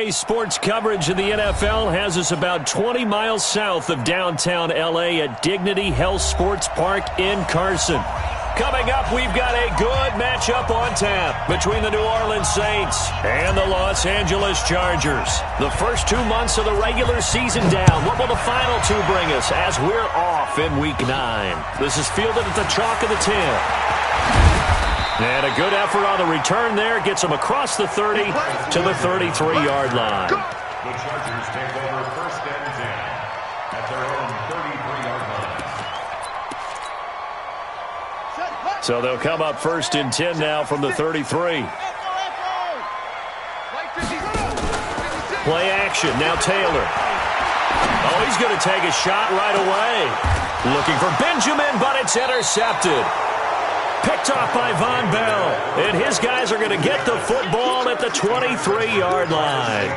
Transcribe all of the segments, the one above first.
Today's sports coverage of the NFL has us about 20 miles south of downtown L.A. at Dignity Health Sports Park in Carson. Coming up, we've got a good matchup on tap between the New Orleans Saints and the Los Angeles Chargers. The first 2 months of the regular season down. What will the final two bring us as we're off in Week 9? This is fielded at the chalk of the 10. And a good effort on the return there. Gets them across the 30 to the 33-yard line. The Chargers take over first and 10 at their own 33-yard line. So they'll come up first and 10 now from the 33. Play action. Now Taylor. Oh, he's going to take a shot right away. Looking for Benjamin, but it's intercepted. Picked off by Von Bell. And his guys are going to get the football at the 23-yard line.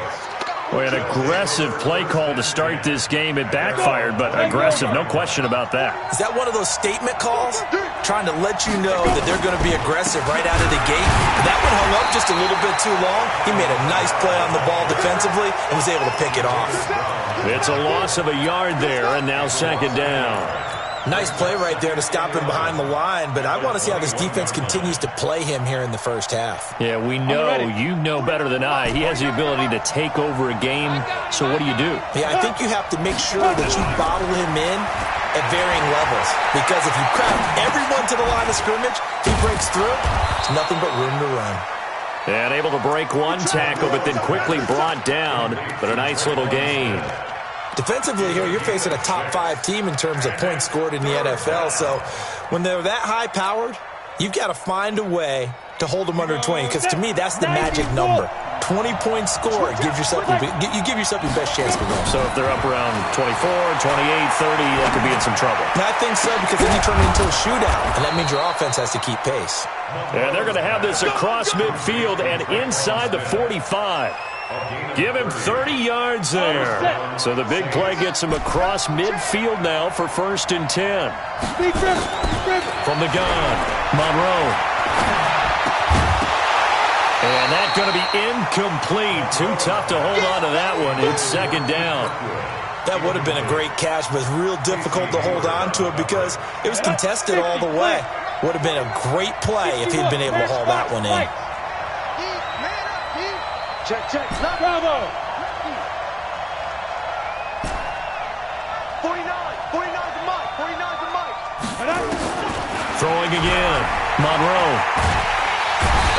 Boy, an aggressive play call to start this game. It backfired, but aggressive, no question about that. Is that one of those statement calls? Trying to let you know that they're going to be aggressive right out of the gate. That one hung up just a little bit too long. He made a nice play on the ball defensively and was able to pick it off. It's a loss of a yard there, and now second down. Nice play right there to stop him behind the line, but I want to see how this defense continues to play him here in the first half. Yeah, we know, you know better than I. He has the ability to take over a game, so what do you do? Yeah, I think you have to make sure that you bottle him in at varying levels, because if you crowd everyone to the line of scrimmage, he breaks through, it's nothing but room to run. And able to break one tackle, but then quickly brought down, but a nice little gain. Defensively here, you're facing a top-5 team in terms of points scored in the NFL. So when they're that high-powered, you've got to find a way to hold them under 20. Because to me, that's the magic number. 20-point score gives yourself you give yourself your best chance to win. So if they're up around 24, 28, 30, they could be in some trouble. And I think so, because then you turn it into a shootout, and that means your offense has to keep pace. And they're going to have this across midfield and inside the 45. Give him 30 yards there. So the big play gets him across midfield now for first and 10. From the gun, Monroe. And that's going to be incomplete. Too tough to hold on to that one. It's second down. That would have been a great catch, but it's real difficult to hold on to it because it was contested all the way. Would have been a great play if he'd been able to haul that one in. Check. Bravo. 49 to Mike. 49 to Mike. Throwing again. Monroe.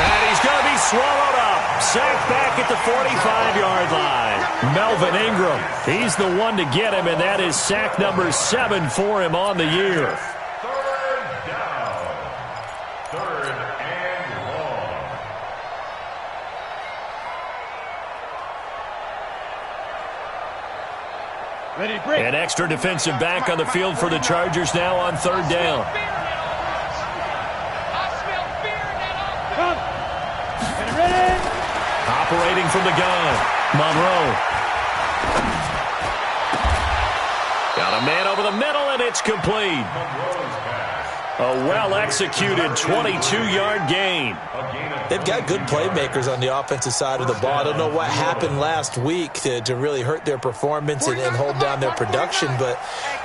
And he's going to be swallowed up. Sacked back at the 45-yard line. Melvin Ingram. He's the one to get him, and that is sack number 7 for him on the year. Third down. Third and long. An extra defensive back on the field for the Chargers now on third down. Operating from the gun, Monroe. Got a man over the middle, and it's complete. A well-executed 22-yard gain. They've got good playmakers on the offensive side of the ball. I don't know what happened last week to really hurt their performance and hold down their production, but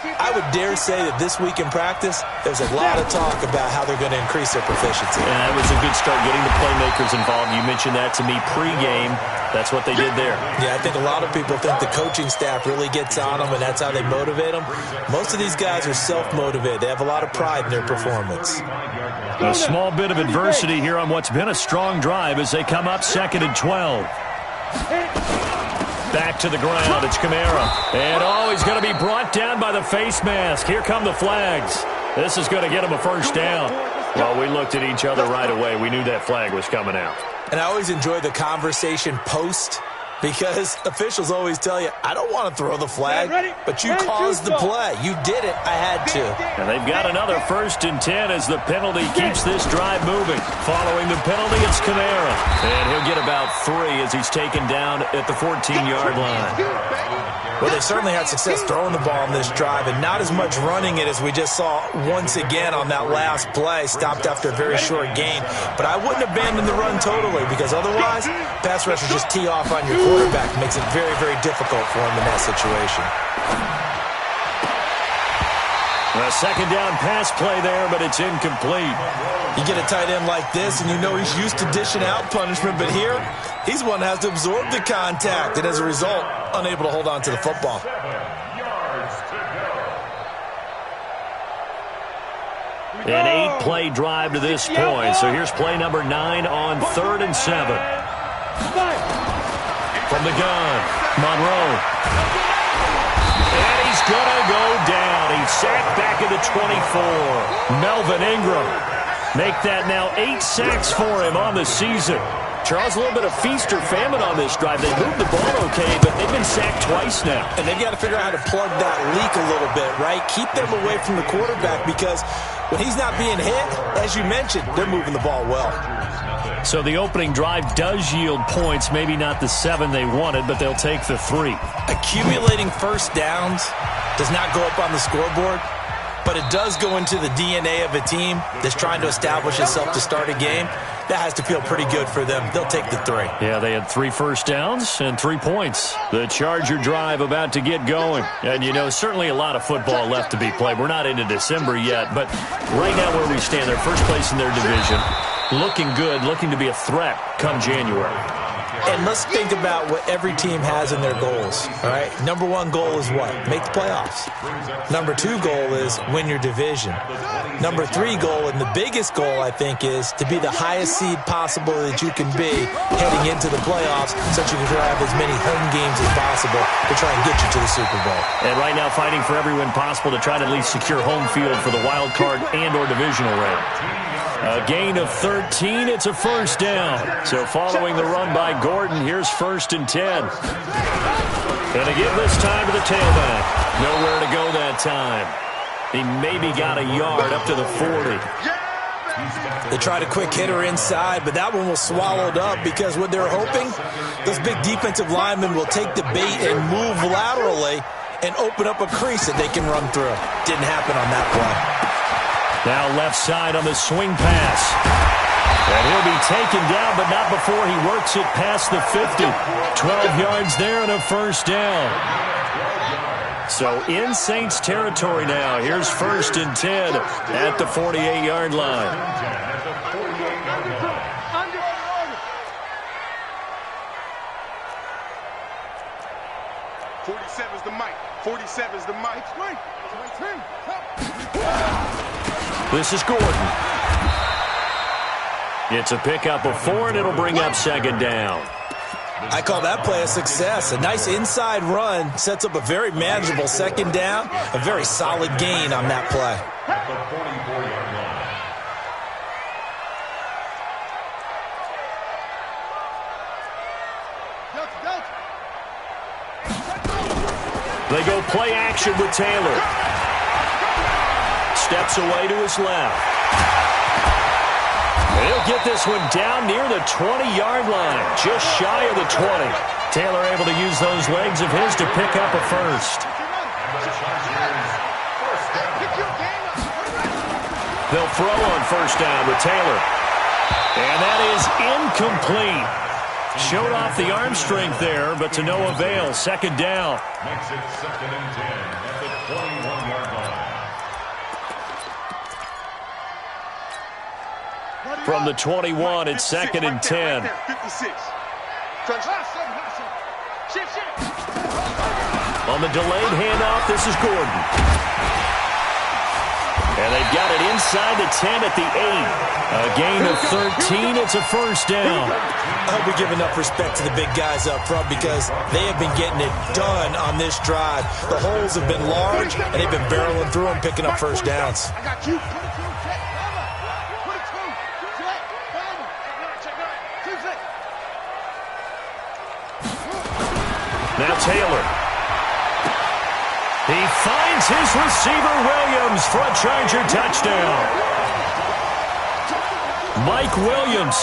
I would dare say that this week in practice, there's a lot of talk about how they're going to increase their proficiency. And that was a good start getting the playmakers involved. You mentioned that to me pregame. That's what they did there. Yeah, I think a lot of people think the coaching staff really gets on them, and that's how they motivate them. Most of these guys are self-motivated. They have a lot of pride in their performance. A small bit of adversity here on what's been a strong drive as they come up second and 12. Back to the ground. It's Kamara. And he's going to be brought down by the face mask. Here come the flags. This is going to get him a first down. Well, we looked at each other right away. We knew that flag was coming out. And I always enjoy the conversation post, because officials always tell you, I don't want to throw the flag, but you caused the play. You did it. I had to. And they've got another first and 10 as the penalty keeps this drive moving. Following the penalty, it's Kamara. And he'll get about 3 as he's taken down at the 14-yard line. Well, they certainly had success throwing the ball on this drive, and not as much running it as we just saw once again on that last play, stopped after a very short gain. But I wouldn't abandon the run totally, because otherwise, pass rushers just tee off on your quarterback makes it very, very difficult for him in that situation. A second down pass play there, but it's incomplete. You get a tight end like this, and you know he's used to dishing out punishment, but here, he's one that has to absorb the contact, and as a result, unable to hold on to the football. 7 yards to go. An 8-play drive to this point. So here's play number 9 on 3rd and 7. From the gun, Monroe. And he's going to go down. He's sacked back at the 24. Melvin Ingram. Make that now 8 sacks for him on the season. Charles, a little bit of feast or famine on this drive. They moved the ball okay, but they've been sacked twice now. And they've got to figure out how to plug that leak a little bit, right? Keep them away from the quarterback because when he's not being hit, as you mentioned, they're moving the ball well. So the opening drive does yield points, maybe not the 7 they wanted, but they'll take the 3. Accumulating first downs does not go up on the scoreboard, but it does go into the DNA of a team that's trying to establish itself to start a game. That has to feel pretty good for them. They'll take the 3. Yeah, they had 3 first downs and 3 points. The Charger drive about to get going. And, you know, certainly a lot of football left to be played. We're not into December yet, but right now where we stand, they're first place in their division. Looking good, looking to be a threat come January. And let's think about what every team has in their goals, all right? Number 1 goal is what? Make the playoffs. Number 2 goal is win your division. Number 3 goal, and the biggest goal, I think, is to be the highest seed possible that you can be heading into the playoffs so that you can have as many home games as possible to try and get you to the Super Bowl. And right now fighting for every win possible to try to at least secure home field for the wild card and or divisional round. A gain of 13, it's a first down. So following the run by Gordon, here's 1st and 10. And again this time to the tailback. Nowhere to go that time. He maybe got a yard up to the 40. They tried a quick hitter inside, but that one was swallowed up because what they're hoping, those big defensive linemen will take the bait and move laterally and open up a crease that they can run through. Didn't happen on that play. Now left side on the swing pass. And he'll be taken down, but not before he works it past the 50. 12 yards there and a first down. So in Saints territory now. Here's 1st and 10 at the 48-yard line. 47's the mic. 47's the mic. This is Gordon. It's a pickup of 4, and it'll bring up 2nd down. I call that play a success. A nice inside run sets up a very manageable 2nd down. A very solid gain on that play. At the 44-yard line. They go play action with Taylor. Steps away to his left. He'll get this one down near the 20-yard line, just shy of the 20. Taylor able to use those legs of his to pick up a first. They'll throw on 1st down with Taylor. And that is incomplete. Showed off the arm strength there, but to no avail. 2nd down. Makes it 2nd and 10 at the 21-yard line. From the 21, it's 2nd and 10. 56. On the delayed handoff, this is Gordon. And they've got it inside the 10 at the 8. A gain of 13, it's a first down. I hope we give enough respect to the big guys up front because they have been getting it done on this drive. The holes have been large, and they've been barreling through them, picking up first downs. I got you. Now Taylor. He finds his receiver, Williams, for a Charger touchdown. Mike Williams,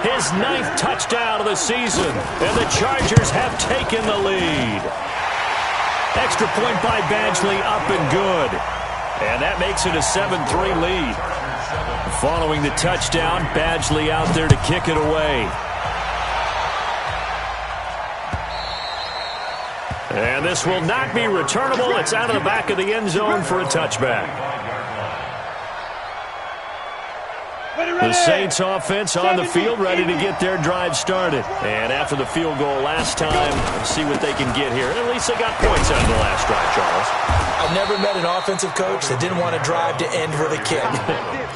his 9th touchdown of the season, and the Chargers have taken the lead. Extra point by Badgley, up and good. And that makes it a 7-3 lead. Following the touchdown, Badgley out there to kick it away. And this will not be returnable. It's out of the back of the end zone for a touchback. The Saints offense on the field, ready to get their drive started. And after the field goal last time, let's see what they can get here. At least they got points out of the last drive, Charles. I've never met an offensive coach that didn't want to drive to end with a kick.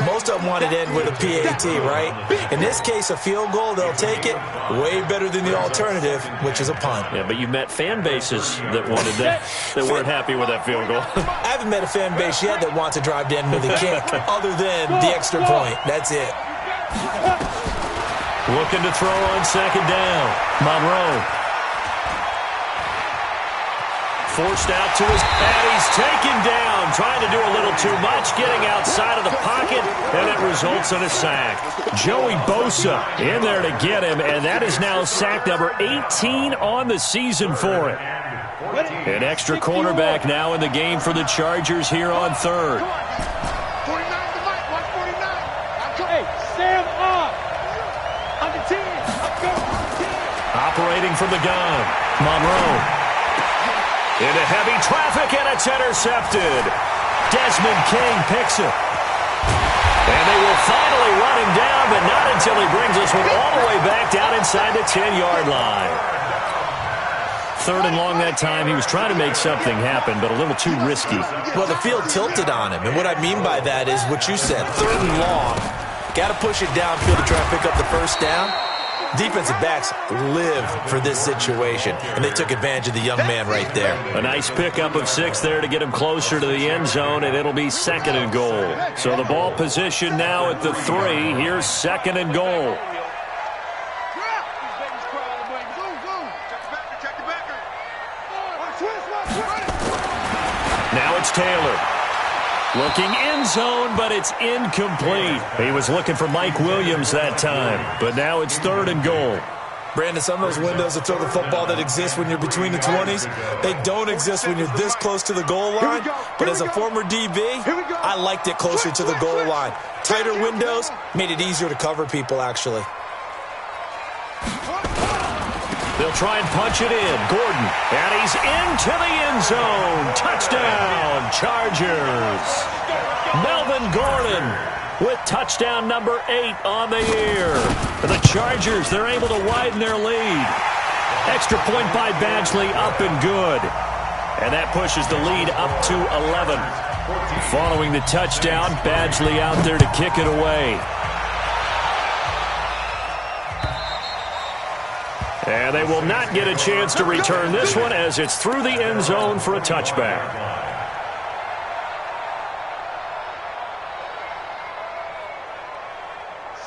Most of them wanted to end with a PAT, right? In this case, a field goal, they'll take it. Way better than the alternative, which is a punt. Yeah, but you've met fan bases that wanted that weren't happy with that field goal. I haven't met a fan base yet that wants to drive to end with a kick other than the extra point. That's it. Looking to throw on second down. Monroe. Forced out to his, and he's taken down. Trying to do a little too much, getting outside of the pocket, and it results in a sack. Joey Bosa in there to get him, and that is now sack number 18 on the season for him. An extra cornerback now in the game for the Chargers here on third. 49 to Mike, 149. Hey, Sam off. On the 10. Go. Operating from the gun. Monroe. Into heavy traffic, and it's intercepted. Desmond King picks it. And they will finally run him down, but not until he brings this one all the way back down inside the 10-yard line. Third and long that time. He was trying to make something happen, but a little too risky. Well, the field tilted on him, and what I mean by that is what you said, third and long. Got to push it downfield to try and pick up the first down. Defensive backs live for this situation, and they took advantage of the young man right there. A nice pickup of 6 there to get him closer to the end zone, and it'll be second and goal. So the ball position now at the 3. Here's second and goal. Now it's Taylor. Looking end zone, but it's incomplete. He was looking for Mike Williams that time, but now it's third and goal. Brandon, some of those windows to throw the football that exist when you're between the 20s, they don't exist when you're this close to the goal line. But as a former DB, I liked it closer to the goal line. Tighter windows made it easier to cover people, actually. They'll try and punch it in. Gordon, and he's into the end zone. Touchdown, Chargers. Melvin Gordon with touchdown number 8 on the year. For the Chargers, they're able to widen their lead. Extra point by Badgley, up and good. And that pushes the lead up to 11. Following the touchdown, Badgley out there to kick it away. And they will not get a chance to return this one as it's through the end zone for a touchback.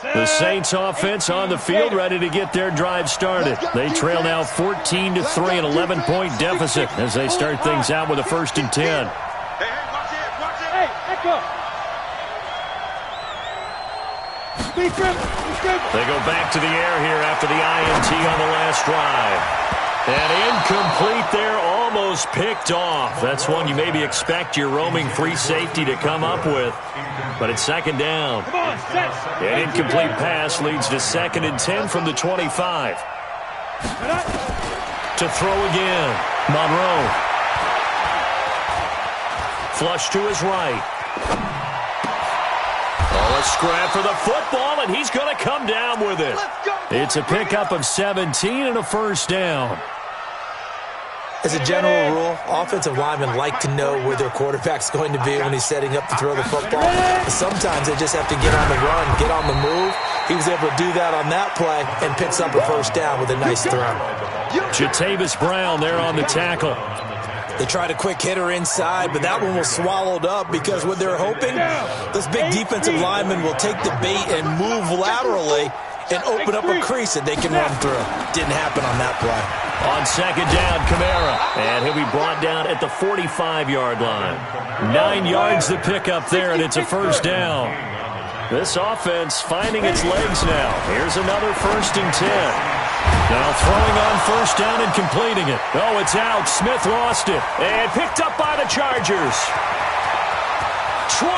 The Saints offense on the field ready to get their drive started. They trail now 14-3, an 11-point deficit as they start things out with a 1st and 10. Hey, echo. They go back to the air here after the INT on the last drive. And incomplete there, almost picked off. That's one you maybe expect your roaming free safety to come up with. But it's second down. An incomplete pass leads to 2nd and 10 from the 25. To throw again. Monroe. Flush to his right. Oh, a scrap for the football, and he's going to come down with it. It's a pickup of 17 and a 1st down. As a general rule, offensive linemen like to know where their quarterback's going to be when he's setting up to throw the football. Sometimes they just have to get on the run, get on the move. He was able to do that on that play and picks up a 1st down with a nice throw. Jatavis Brown there on the tackle. They tried a quick hitter inside, but that one was swallowed up because what they're hoping, those big defensive linemen will take the bait and move laterally and open up a crease that they can run through. Didn't happen on that play. On second down, Kamara. And he'll be brought down at the 45-yard line. 9 yards to pick up there, and it's a 1st down. This offense finding its legs now. Here's another 1st and 10. Now throwing on 1st down and completing it. Oh, it's out. Smith lost it. And picked up by the Chargers. 20.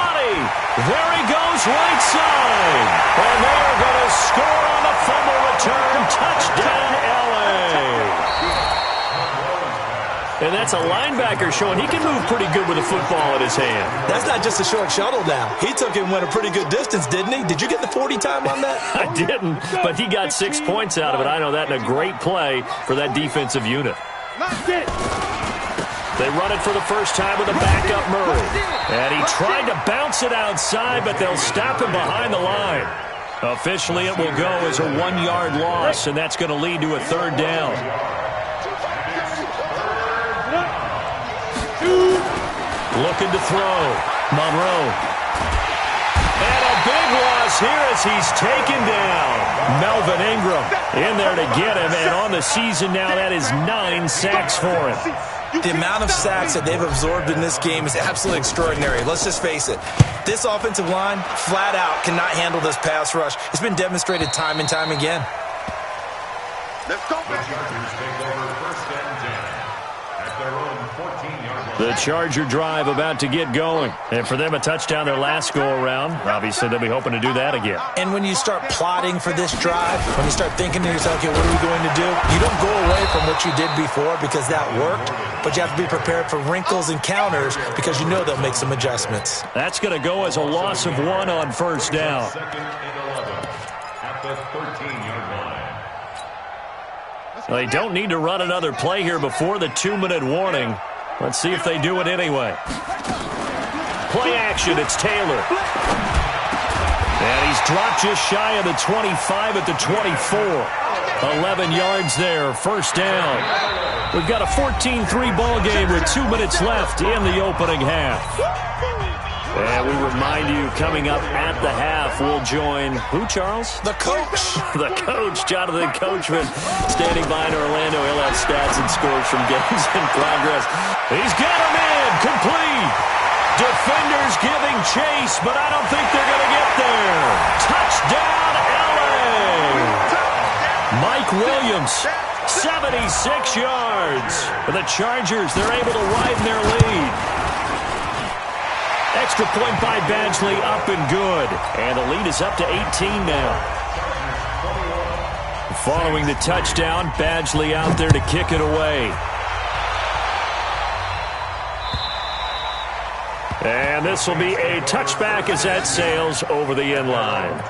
There he goes right side. And they're going to score on the fumble return. Touchdown, L.A. And that's a linebacker showing he can move pretty good with a football in his hand. That's not just a short shuttle now. He took it and went a pretty good distance, didn't he? Did you get the 40 time on that? I didn't, but he got 6 points out of it. I know that in a great play for that defensive unit. They run it for the first time with a backup Murray. And he tried to bounce it outside, but they'll stop him behind the line. Officially, it will go as a 1-yard loss, and that's going to lead to a third down. Looking to throw. Monroe. And a big loss here as he's taken down. Melvin Ingram in there to get him, and on the season now, that is 9 sacks for him. The amount of sacks that they've absorbed in this game is absolutely extraordinary. Let's just face it. This offensive line, flat out, cannot handle this pass rush. It's been demonstrated time and time again. Let's go, man. The Charger drive about to get going. And for them, a touchdown their last go-around. Obviously, they'll be hoping to do that again. And when you start plotting for this drive, when you start thinking to yourself, okay, what are we going to do? You don't go away from what you did before because that worked, but you have to be prepared for wrinkles and counters because you know they'll make some adjustments. That's going to go as a loss of 1 on first down. Well, they don't need to run another play here before the 2-minute warning. Let's see if they do it anyway. Play action, it's Taylor. And he's dropped just shy of the 25 at the 24. 11 yards there, first down. We've got a 14-3 ball game with 2 minutes left in the opening half. And we remind you, coming up at the half, we'll join who, Charles? The coach. The coach, Jonathan Coachman, standing by in Orlando. He'll have stats and scores from games in progress. He's got him in, complete. Defenders giving chase, but I don't think they're going to get there. Touchdown, L.A. Mike Williams, 76 yards. For the Chargers, they're able to widen their lead. Extra point by Badgley, up and good. And the lead is up to 18 now. Following the touchdown, Badgley out there to kick it away. And this will be a touchback as that sails over the end line.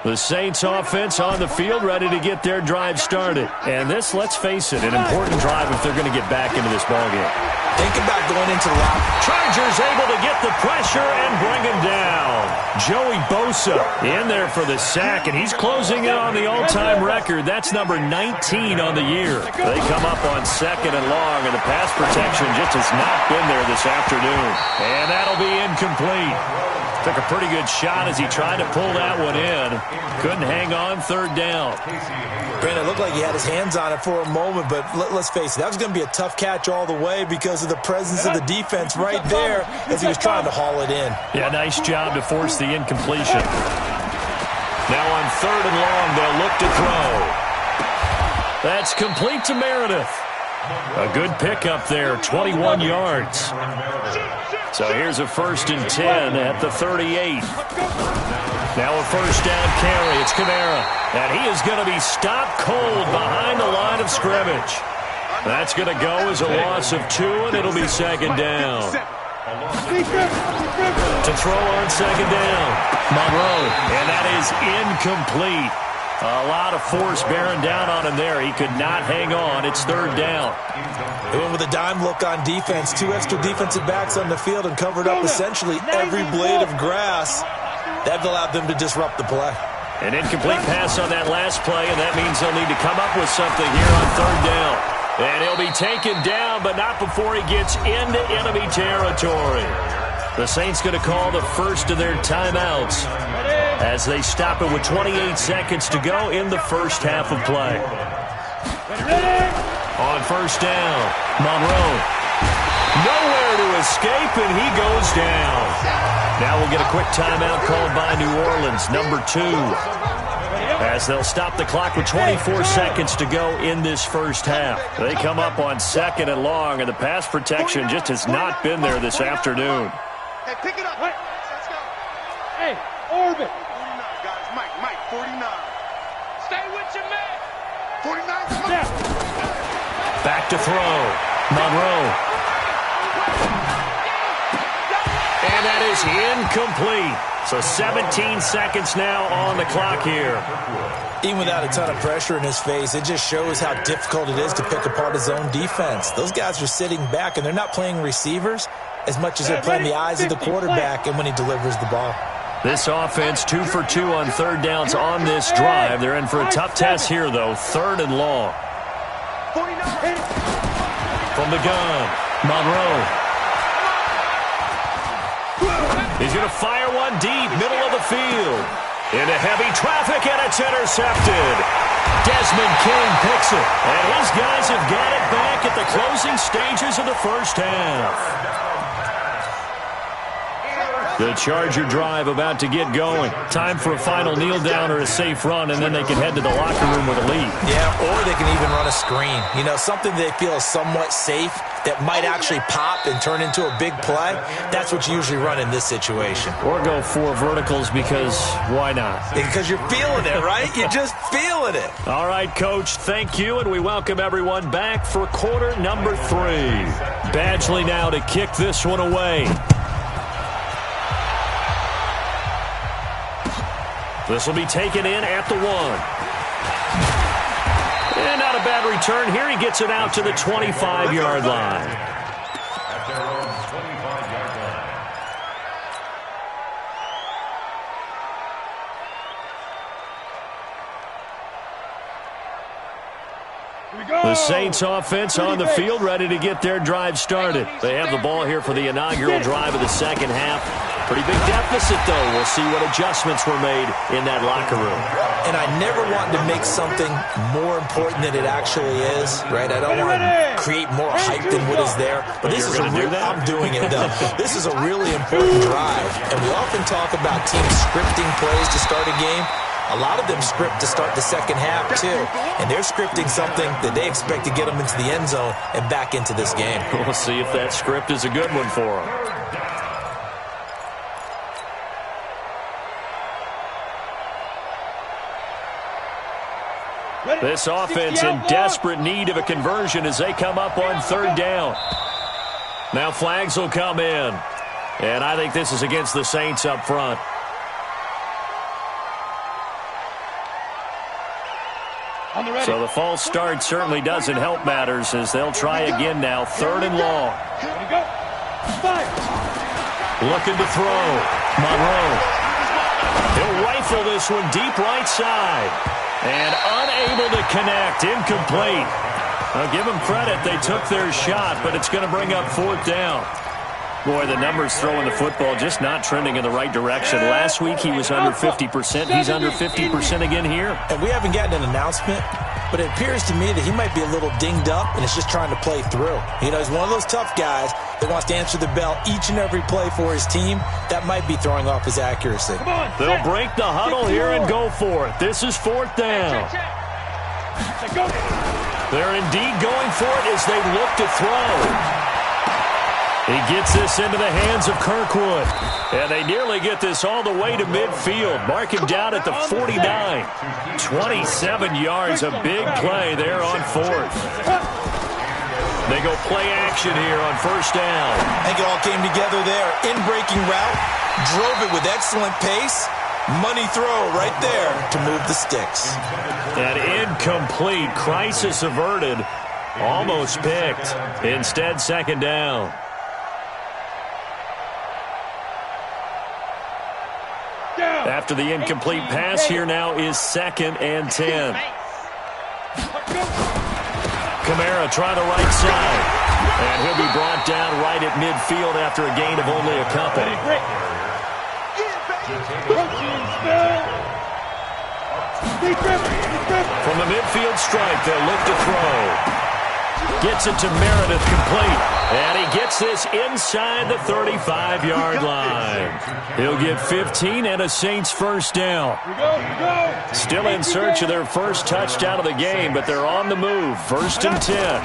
The Saints offense on the field, ready to get their drive started. And this, let's face it, an important drive if they're going to get back into this ballgame. Think about going into the lock. Chargers able to get the pressure and bring him down. Joey Bosa in there for the sack, and he's closing in on the all-time record. That's number 19 on the year. They come up on 2nd and long, and the pass protection just has not been there this afternoon. And that'll be incomplete. Took a pretty good shot as he tried to pull that one in. Couldn't hang on, 3rd down. Brandon, it looked like he had his hands on it for a moment, but let's face it, that was going to be a tough catch all the way because of the presence of the defense right there as he was trying to haul it in. Yeah, nice job to force the incompletion. Now on 3rd and long, they'll look to throw. That's complete to Meredith. A good pickup there, 21 yards. So here's a 1st and 10 at the 38. Now a first down carry. It's Kamara. And he is going to be stopped cold behind the line of scrimmage. That's going to go as a loss of 2, and it'll be 2nd down. To throw on 2nd down. Monroe. And that is incomplete. A lot of force bearing down on him there. He could not hang on. It's 3rd down. They went with a dime look on defense. 2 extra defensive backs on the field and covered up essentially every blade of grass. That allowed them to disrupt the play. An incomplete pass on that last play, and that means they'll need to come up with something here on 3rd down. And he'll be taken down, but not before he gets into enemy territory. The Saints going to call the first of their timeouts as they stop it with 28 seconds to go in the first half of play. On 1st down, Monroe. Nowhere to escape, and he goes down. Now we'll get a quick timeout called by New Orleans, number 2. As they'll stop the clock with 24 seconds to go in this first half. They come up on 2nd and long, and the pass protection just has not been there this afternoon. Hey, pick it up. Let's go. Hey, Orbit. guys. Mike, 49. Stay with your man. 49. Yeah. Back to throw. Monroe. And that is incomplete. So 17 seconds now on the clock here. Even without a ton of pressure in his face, it just shows how difficult it is to pick apart his own defense. Those guys are sitting back, and they're not playing receivers as much as they're playing the eyes of the quarterback and when he delivers the ball. This offense 2 for 2 on third downs on this drive. They're in for a tough test here, though. 3rd and long. From the gun, Monroe. He's going to fire one deep, middle of the field. Into heavy traffic, and it's intercepted. Desmond King picks it, and his guys have got it back at the closing stages of the first half. The Charger drive about to get going. Time for a final kneel down or a safe run, and then they can head to the locker room with a lead. Yeah, or they can even run a screen. You know, something they feel is somewhat safe that might actually pop and turn into a big play. That's what you usually run in this situation. Or go 4 verticals because why not? Because you're feeling it, right? You're just feeling it. All right, Coach, thank you, and we welcome everyone back for quarter number 3. Badgley now to kick this one away. This will be taken in at the 1. And not a bad return here. He gets it out to the 25-yard line. At their own 25-yard line. The Saints offense on the field, ready to get their drive started. They have the ball here for the inaugural drive of the second half. Pretty big deficit, though. We'll see what adjustments were made in that locker room. And I never want to make something more important than it actually is, right? I don't want to create more hype than what is there. But this is a real, I'm doing it, though. This is a really important drive. And we often talk about teams scripting plays to start a game. A lot of them script to start the second half, too. And they're scripting something that they expect to get them into the end zone and back into this game. We'll see if that script is a good one for them. This offense in desperate need of a conversion as they come up on 3rd down. Now flags will come in. And I think this is against the Saints up front. So the false start certainly doesn't help matters as they'll try again now. 3rd and long. Looking to throw. Monroe. He'll rifle this one deep right side. And unable to connect. Incomplete. I'll give them credit. They took their shot, but it's going to bring up 4th down. Boy, the numbers throwing the football just not trending in the right direction. Last week he was under 50%. He's under 50% again here. And we haven't gotten an announcement, but it appears to me that he might be a little dinged up and is just trying to play through. You know, he's one of those tough guys that wants to answer the bell each and every play for his team. That might be throwing off his accuracy. They'll break the huddle here and go for it. This is 4th down. They're indeed going for it as they look to throw. He gets this into the hands of Kirkwood. And they nearly get this all the way to midfield. Mark him down at the 49. 27 yards, a big play there on 4th. They go play action here on 1st down. I think it all came together there. In-breaking route, drove it with excellent pace. Money throw right there to move the sticks. An incomplete, crisis averted, almost picked. Instead, 2nd down. After the incomplete pass, here now is 2nd and 10. Kamara try the right side. And he'll be brought down right at midfield after a gain of only a couple. From the midfield strike, they'll look to throw. Gets it to Meredith complete. And he gets this inside the 35-yard line. He'll get 15 and a Saints 1st down. Still in search of their first touchdown of the game, but they're on the move. 1st and 10.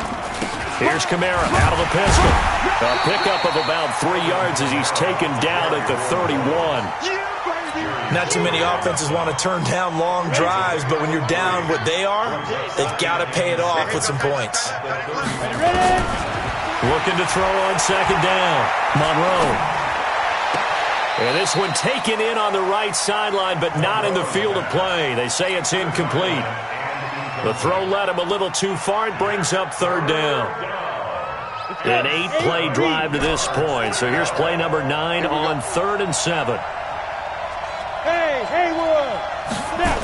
Here's Kamara out of the pistol. A pickup of about 3 yards as he's taken down at the 31. Not too many offenses want to turn down long drives, but when you're down what they are, they've got to pay it off with some points. Looking to throw on second down. Monroe. And this one taken in on the right sideline, but not in the field of play. They say it's incomplete. The throw led him a little too far. It brings up third down. An 8-play drive to this point. So here's play number 9 on 3rd and 7. Hey, Haywood. Snap.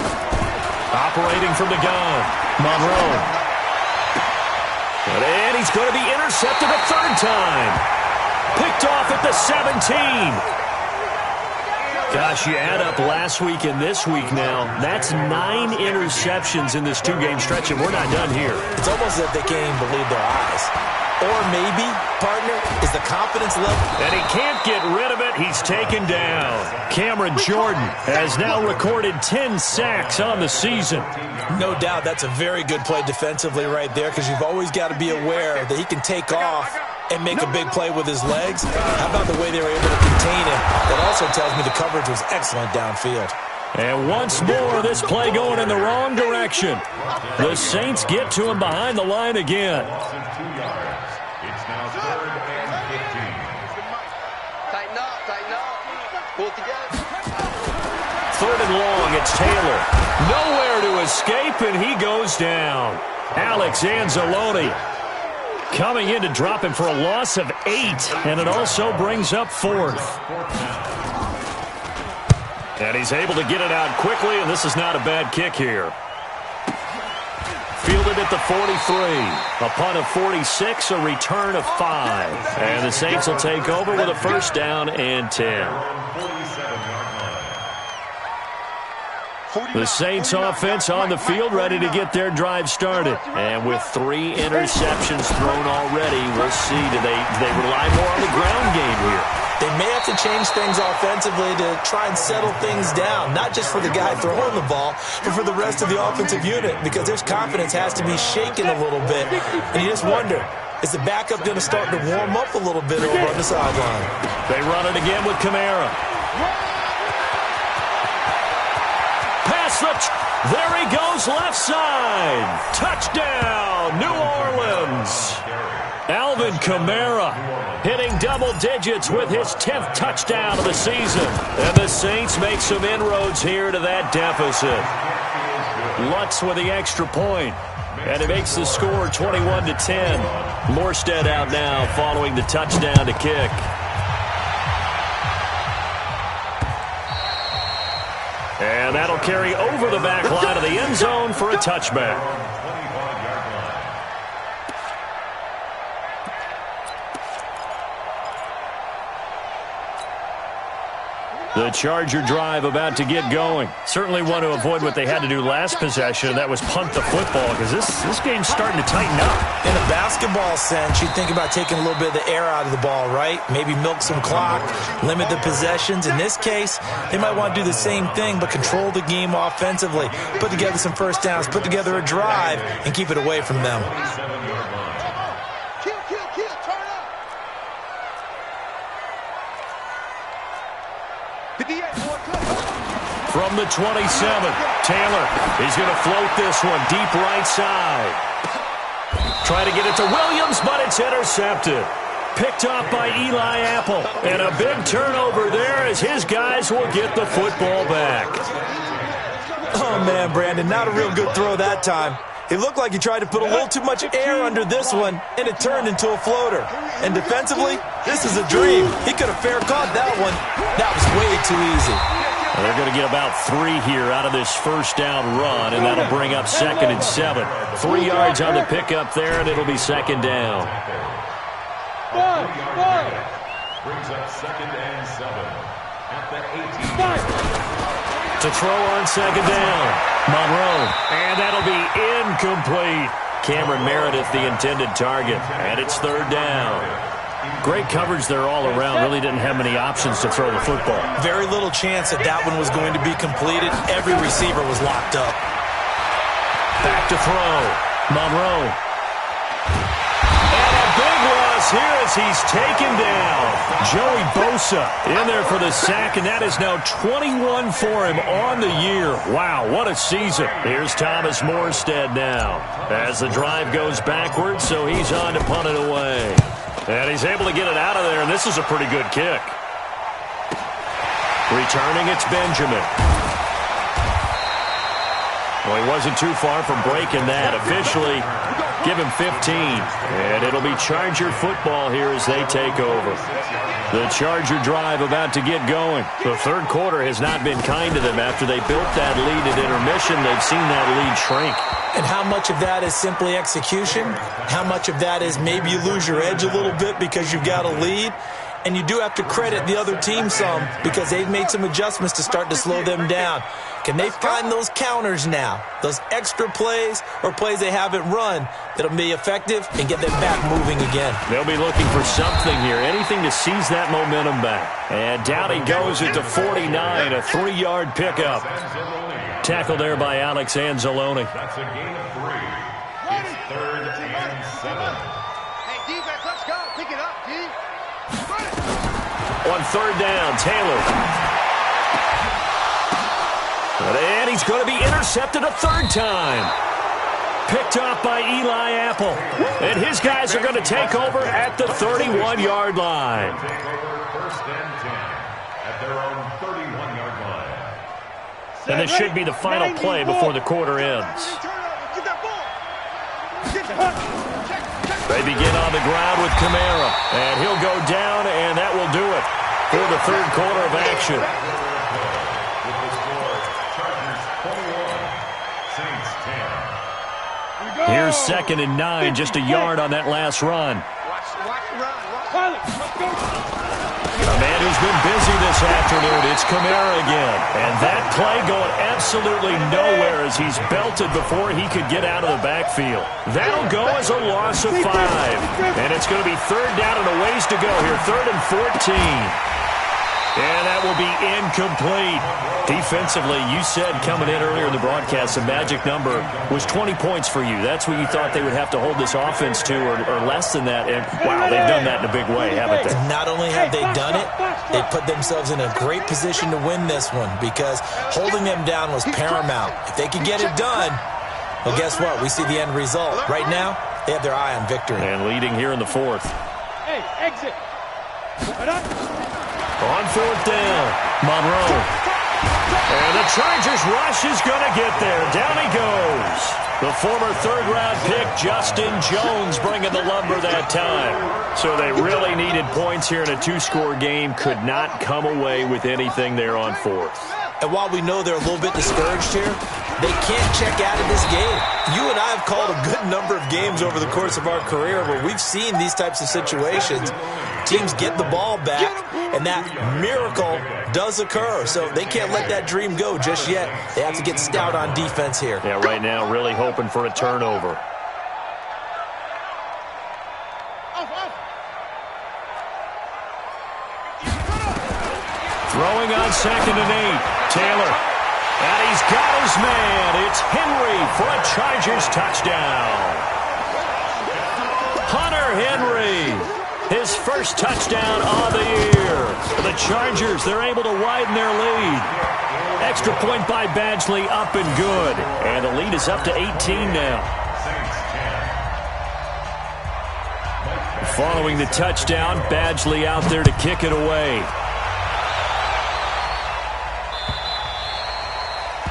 Operating from the gun. Monroe. And he's going to be intercepted a third time. Picked off at the 17. Gosh, you add up last week and this week now. That's 9 interceptions in this 2-game stretch, and we're not done here. It's almost as if they can't even believe their eyes. Or maybe, partner, is the confidence level. And he can't get rid of it. He's taken down. Cameron Jordan has now recorded 10 sacks on the season. No doubt that's a very good play defensively right there, because you've always got to be aware that he can take off and make a big play with his legs. How about the way they were able to contain him? That also tells me the coverage was excellent downfield. And once more, this play going in the wrong direction. The Saints get to him behind the line again. It's now 3rd and 15. Tighten up. Pull it together. 3rd and long, it's Taylor. Nowhere to escape, and he goes down. Alex Anzalone coming in to drop him for a loss of 8, and it also brings up 4th. And he's able to get it out quickly, and this is not a bad kick here. Fielded at the 43. A punt of 46, a return of 5. And the Saints will take over with a first down and 10. The Saints offense on the field, ready to get their drive started. And with 3 interceptions thrown already, we'll see. Do they rely more on the ground game here? They may have to change things offensively to try and settle things down, not just for the guy throwing the ball, but for the rest of the offensive unit, because their confidence has to be shaken a little bit. And you just wonder, is the backup going to start to warm up a little bit over on the sideline? They run it again with Kamara. There he goes, left side. Touchdown, New Orleans. Alvin Kamara hitting double digits with his 10th touchdown of the season. And the Saints make some inroads here to that deficit. Lutz with the extra point. And it makes the score 21-10. Morstead out now following the touchdown to kick. And that'll carry over the back line of the end zone for a touchback. The Charger drive about to get going. Certainly want to avoid what they had to do last possession, and that was punt the football, because this game's starting to tighten up. In a basketball sense, you'd think about taking a little bit of the air out of the ball, right? Maybe milk some clock, limit the possessions. In this case, they might want to do the same thing, but control the game offensively. Put together some first downs, put together a drive, and keep it away from them. From the 27, Taylor is going to float this one deep right side. Try to get it to Williams, but it's intercepted. Picked off by Eli Apple. And a big turnover there as his guys will get the football back. Oh, man, Brandon, not a real good throw that time. It looked like he tried to put a little too much air under this one, and it turned into a floater. And defensively, this is a dream. He could have fair caught that one. That was way too easy. Well, they're going to get about 3 here out of this first down run, and that'll bring up 2nd and 7. 3 yards on the pickup there, and it'll be 2nd down. Brings up 2nd and 7 at the 18. To throw on 2nd down, Monroe, and that'll be incomplete. Cameron Meredith, the intended target, and it's 3rd down. Great coverage there all around. Really didn't have many options to throw the football. Very little chance that that one was going to be completed. Every receiver was locked up. Back to throw. Monroe. And a big one loss here as he's taken down. Joey Bosa in there for the sack, and that is now 21 for him on the year. Wow, what a season. Here's Thomas Morstead now as the drive goes backwards, so he's on to punt it away. And he's able to get it out of there, and this is a pretty good kick. Returning, it's Benjamin. Well, he wasn't too far from breaking that. Officially, give him 15. And it'll be Charger football here as they take over. The Charger drive about to get going. The third quarter has not been kind to them. After they built that lead at intermission, they've seen that lead shrink. And how much of that is simply execution? How much of that is maybe you lose your edge a little bit because you've got a lead? And you do have to credit the other team some because they've made some adjustments to start to slow them down. Can they find those counters now, those extra plays or plays they haven't run that'll be effective and get them back moving again? They'll be looking for something here, anything to seize that momentum back. And down he goes at the 49, a 3-yard pickup. Tackled there by Alex Anzalone. That's a gain of 3. It's 3rd and 7. Hey, defense, let's go. Pick it up, D. On 3rd down, Taylor. And he's going to be intercepted a 3rd time. Picked off by Eli Apple. And his guys are going to take over at the 31-yard line. Take over 1st and 10 at their own 31-yard line. And this should be the final play before the quarter ends. They begin on the ground with Kamara. And he'll go down, and that will do it for the third quarter of action. With the score, Chargers 21, Saints 10. Here's 2nd and 9, just a yard on that last run. Watch the run. Let's go. A man who's been busy this afternoon, it's Kamara again. And that play going absolutely nowhere as he's belted before he could get out of the backfield. That'll go as a loss of 5. And it's going to be 3rd down and a ways to go here, 3rd and 14. And that will be incomplete. Defensively, you said coming in earlier in the broadcast, the magic number was 20 points for you. That's what you thought they would have to hold this offense to, or less than that. And, wow, they've done that in a big way, haven't they? Not only have they done it, they put themselves in a great position to win this one because holding them down was paramount. If they could get it done, well, guess what? We see the end result. Right now, they have their eye on victory. And leading here in the 4th. Hey, exit. On 4th down, Monroe. And the Chargers rush is going to get there. Down he goes. The former 3rd-round pick, Justin Jones, bringing the lumber that time. So they really needed points here in a 2-score game. Could not come away with anything there on 4th. And while we know they're a little bit discouraged here, they can't check out of this game. You and I have called a good number of games over the course of our career where we've seen these types of situations. Teams get the ball back, and that miracle does occur. So they can't let that dream go just yet. They have to get stout on defense here. Yeah, right now really hoping for a turnover. Throwing on 2nd and 8. Taylor. And he's got his man. It's Henry for a Chargers touchdown. Hunter Henry. His first touchdown of the year. The Chargers, they're able to widen their lead. Extra point by Badgley, up and good. And the lead is up to 18 now. Following the touchdown, Badgley out there to kick it away.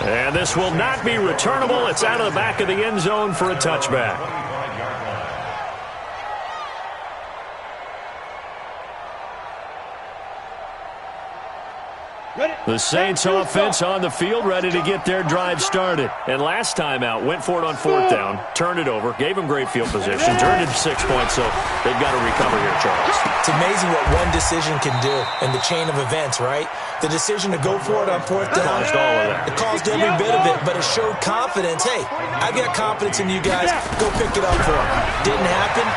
And this will not be returnable. It's out of the back of the end zone for a touchback. The Saints offense on the field, ready to get their drive started. And last time out, went for it on 4th down, turned it over, gave them great field position, turned it 6 points, so they've got to recover here, Charles. It's amazing what one decision can do in the chain of events, right? The decision to go for it on 4th down. Caused all of that. It caused every bit of it, but it showed confidence. Hey, I've got confidence in you guys. Go pick it up for them. Didn't happen.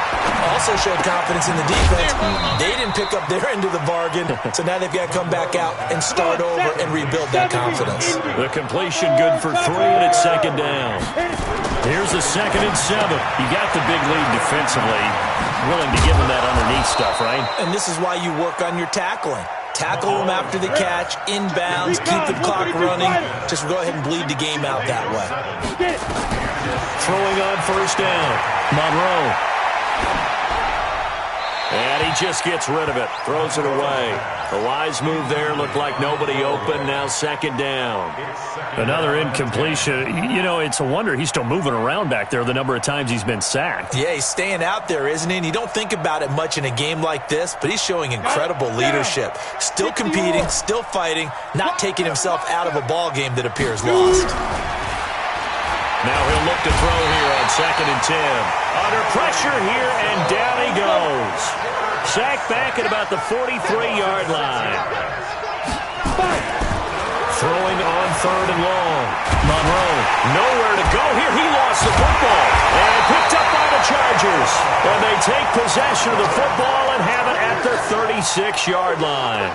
Also showed confidence in the defense. They didn't pick up their end of the bargain, so now they've got to come back out and start over and rebuild that confidence. The completion good for 3, and it's 2nd down. Here's the 2nd and 7. You got the big lead defensively. willing to give him that underneath stuff, right? And this is why you work on your tackling. Tackle them after the catch, inbounds, keep the clock running. Just go ahead and bleed the game out that way. Throwing on first down, Monroe. And he just gets rid of it, throws it away. A wise move there, looked like nobody open, now second down. Another incompletion. You know, it's a wonder he's still moving around back there the number of times he's been sacked. Yeah, he's staying out there, isn't he? And you don't think about it much in a game like this, but he's showing incredible leadership. Still competing, still fighting, not taking himself out of a ball game that appears lost. Now he'll look to throw here on 2nd and 10. Under pressure here, and down he goes. Sacked back at about the 43-yard line. Throwing on 3rd and long. Monroe, nowhere to go here. He lost the football. And picked up by the Chargers. And they take possession of the football and have it at their 36-yard line.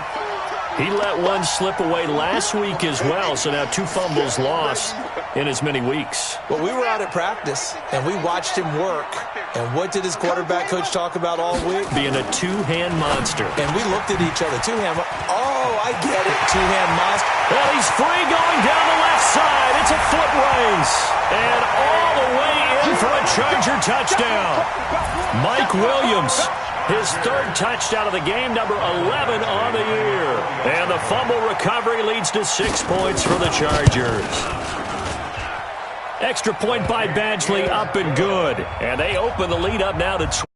He let one slip away last week as well, so now 2 fumbles lost in as many weeks. Well, we were out at practice, and we watched him work. And what did his quarterback coach talk about all week? Being a 2-hand monster. And we looked at each other. 2-hand. Oh, I get it. 2-hand monster. Well, he's free going down the left side. It's a foot race. And all the way in for a Charger touchdown. Mike Williams. His 3rd touchdown of the game, number 11 on the year. And the fumble recovery leads to 6 points for the Chargers. Extra point by Badgley, up and good. And they open the lead up now to 20.